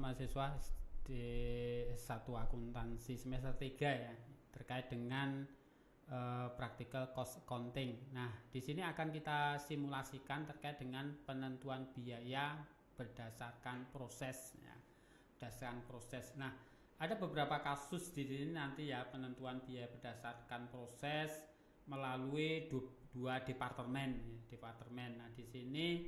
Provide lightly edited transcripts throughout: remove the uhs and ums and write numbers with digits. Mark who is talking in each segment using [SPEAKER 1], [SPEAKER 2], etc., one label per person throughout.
[SPEAKER 1] mahasiswa di S1 akuntansi semester 3 ya, terkait dengan practical cost accounting. Nah, di sini akan kita simulasikan terkait dengan penentuan biaya berdasarkan proses ya, berdasarkan proses. Nah, ada beberapa kasus di sini nanti ya, penentuan biaya berdasarkan proses melalui dua departemen. Nah, di sini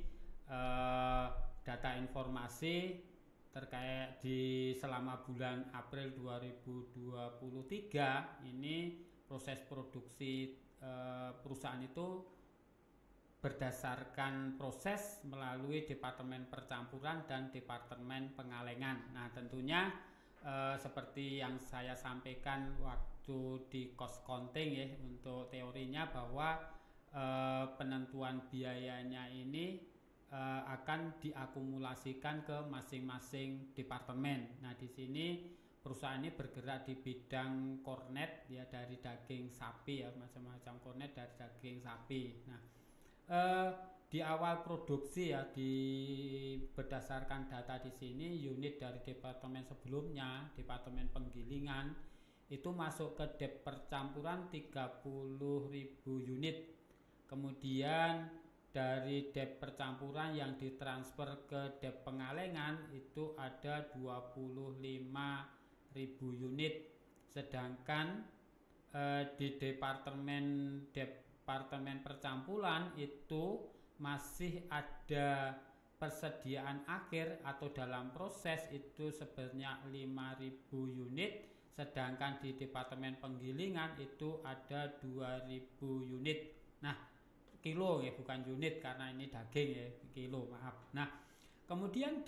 [SPEAKER 1] data informasi terkait di selama bulan April 2023 ini proses produksi perusahaan itu berdasarkan proses melalui departemen percampuran dan departemen pengalengan. Nah, tentunya seperti yang saya sampaikan waktu di cost accounting ya, untuk teorinya bahwa penentuan biayanya ini akan diakumulasikan ke masing-masing departemen. Nah, di sini perusahaan ini bergerak di bidang kornet ya, dari daging sapi ya, macam-macam kornet dari daging sapi. Nah, di awal produksi ya, berdasarkan data di sini unit dari departemen sebelumnya, departemen penggilingan itu masuk ke dep percampuran 30.000 unit. Kemudian dari dep percampuran yang ditransfer ke dep pengalengan itu ada 25.000 unit. Sedangkan di departemen percampuran itu masih ada persediaan akhir atau dalam proses itu sebanyak 5.000 unit. Sedangkan di departemen penggilingan itu ada 2.000 unit. Nah, kilo ya, bukan unit karena ini daging ya, kilo, maaf. Nah, kemudian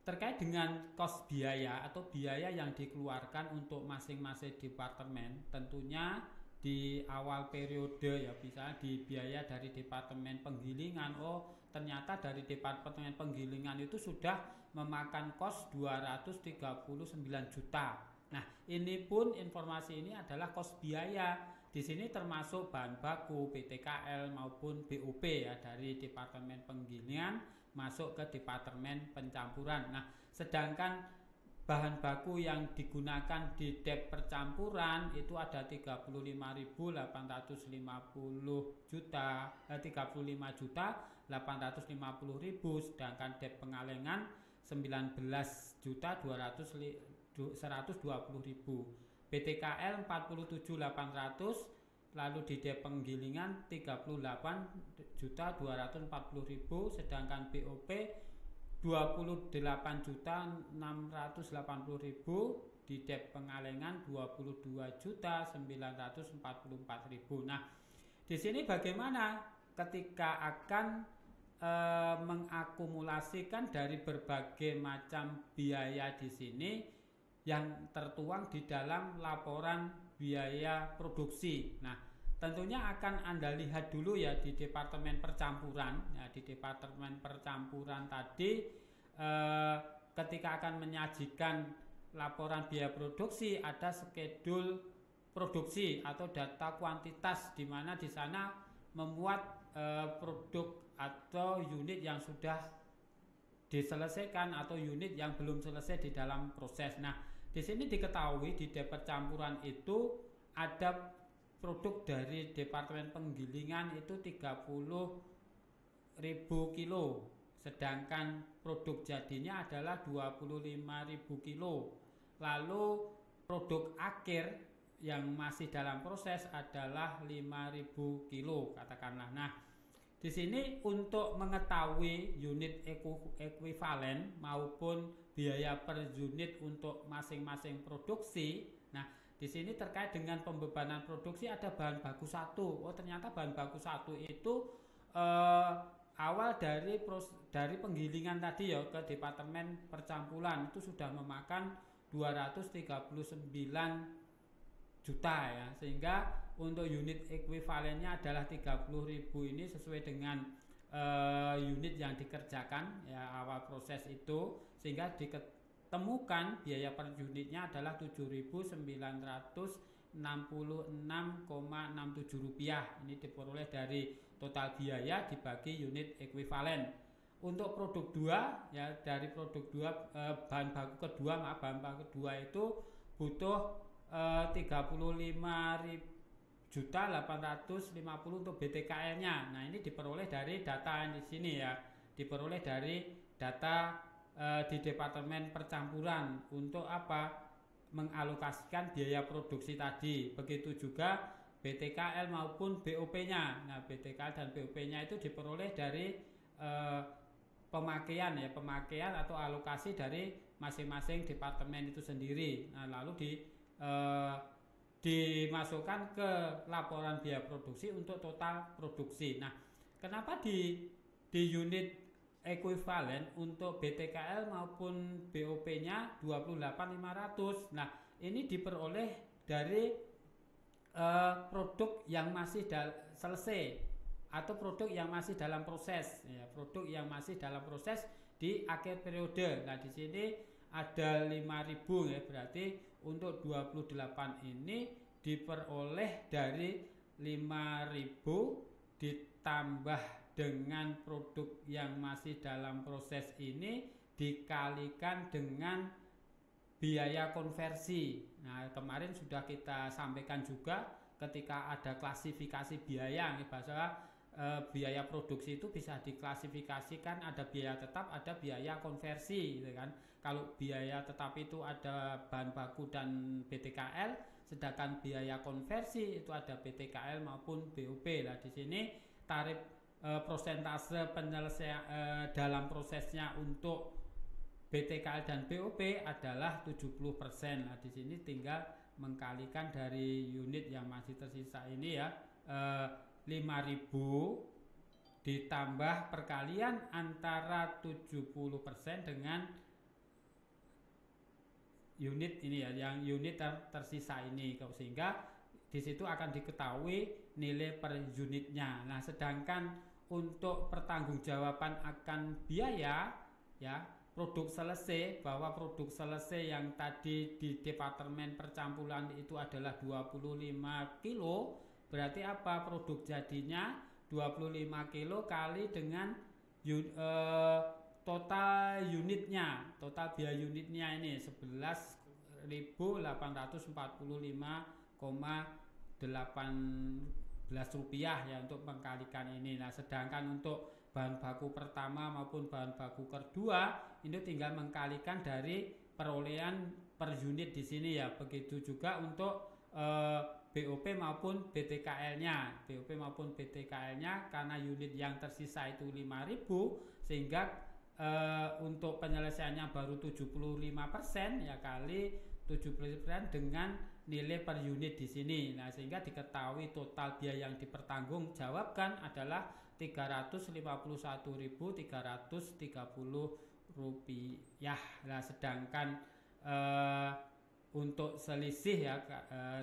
[SPEAKER 1] terkait dengan kos biaya atau biaya yang dikeluarkan untuk masing-masing departemen, tentunya di awal periode ya, bisa di biaya dari departemen penggilingan, ternyata dari departemen penggilingan itu sudah memakan kos 239 juta. Nah, ini pun informasi ini adalah kos biaya. Di sini termasuk bahan baku, PTKL maupun BOP ya, dari departemen penggilingan masuk ke departemen pencampuran. Nah, sedangkan bahan baku yang digunakan di dep percampuran itu ada 35.850 juta, 35 juta 850.000, sedangkan dep pengalengan 19 juta 120.000. PTKL 47.800, lalu di dep penggilingan 38.240.000, sedangkan BOP 28.680.000, di dep pengalengan 22.944.000. Nah, di sini bagaimana ketika akan mengakumulasikan dari berbagai macam biaya di sini yang tertuang di dalam laporan biaya produksi. Nah, tentunya akan Anda lihat dulu ya di departemen percampuran. Ya, di departemen percampuran tadi ketika akan menyajikan laporan biaya produksi, ada skedul produksi atau data kuantitas, di mana di sana memuat produk atau unit yang sudah diselesaikan atau unit yang belum selesai di dalam proses. Nah, di sini diketahui di dep percampuran itu ada produk dari departemen penggilingan itu 30.000 kilo, sedangkan produk jadinya adalah 25.000 kilo. Lalu produk akhir yang masih dalam proses adalah 5.000 kilo katakanlah. Nah, di sini untuk mengetahui unit ekuivalen maupun biaya per unit untuk masing-masing produksi. Nah, di sini terkait dengan pembebanan produksi ada bahan baku satu. Ternyata bahan baku satu itu awal dari penggilingan tadi ya ke departemen percampuran itu sudah memakan 239 juta ya, sehingga untuk unit ekuivalennya adalah 30.000 ini sesuai dengan unit yang dikerjakan ya awal proses itu, sehingga ditemukan biaya per unitnya adalah 7.966,67 rupiah. Ini diperoleh dari total biaya dibagi unit ekuivalen. untuk produk 2 ya, dari produk 2 bahan baku kedua, bahan baku kedua itu butuh 35.850 untuk BTKL-nya. Nah, ini diperoleh dari data yang di sini ya. Diperoleh dari data di Departemen Percampuran untuk apa? Mengalokasikan biaya produksi tadi. Begitu juga BTKL maupun BOP-nya. Nah, BTKL dan BOP-nya itu diperoleh dari pemakaian ya, pemakaian atau alokasi dari masing-masing departemen itu sendiri. Nah, lalu dimasukkan ke laporan biaya produksi untuk total produksi. Nah, kenapa di unit ekuivalen untuk BTKL maupun BOP-nya 28.500. Nah, ini diperoleh dari produk yang masih selesai atau produk yang masih dalam proses ya, produk yang masih dalam proses di akhir periode. Nah, di sini ada 5.000 ya, berarti untuk 28 ini diperoleh dari 5.000 ditambah dengan produk yang masih dalam proses ini dikalikan dengan biaya konversi. Nah, kemarin sudah kita sampaikan juga ketika ada klasifikasi biaya, bahasa biaya produksi itu bisa diklasifikasikan, ada biaya tetap, ada biaya konversi, gitu kan. Kalau biaya tetap itu ada bahan baku dan BTKL, sedangkan biaya konversi itu ada BTKL maupun BOP. Nah, di sini tarif prosentase penyelesaian dalam prosesnya untuk BTKL dan BOP adalah 70%. Nah, di sini tinggal mengkalikan dari unit yang masih tersisa ini ya, 5.000 ditambah perkalian antara 70% dengan unit ini ya, yang unit tersisa ini, sehingga di situ akan diketahui nilai per unitnya. Nah, sedangkan untuk pertanggungjawaban akan biaya ya, produk selesai, bahwa produk selesai yang tadi di Departemen Percampuran itu adalah 25 kilo, berarti apa? Produk jadinya 25 kilo kali dengan total unitnya, total biaya unitnya ini 11.845,18 rupiah ya untuk mengkalikan ini. Nah, sedangkan untuk bahan baku pertama maupun bahan baku kedua ini tinggal mengkalikan dari perolehan per unit di sini ya. Begitu juga untuk BOP maupun BTKL-nya. BOP maupun BTKL-nya karena unit yang tersisa itu 5.000, sehingga untuk penyelesaiannya baru 75% ya, kali 70% dengan nilai per unit di sini. Nah, sehingga diketahui total biaya yang dipertanggungjawabkan adalah 351.330 rupiah. Nah, sedangkan untuk selisih ya,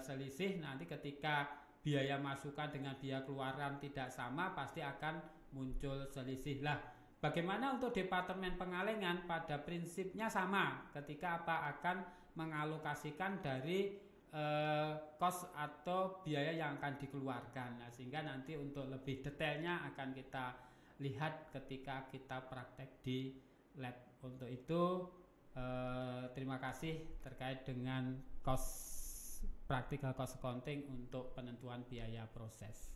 [SPEAKER 1] selisih nanti ketika biaya masukan dengan biaya keluaran tidak sama, pasti akan muncul selisih. Lah, bagaimana untuk Departemen Pengalengan? Pada prinsipnya sama, ketika akan mengalokasikan dari cost atau biaya yang akan dikeluarkan. Nah, sehingga nanti untuk lebih detailnya akan kita lihat ketika kita praktek di lab. Untuk itu terima kasih terkait dengan practical cost accounting untuk penentuan biaya proses.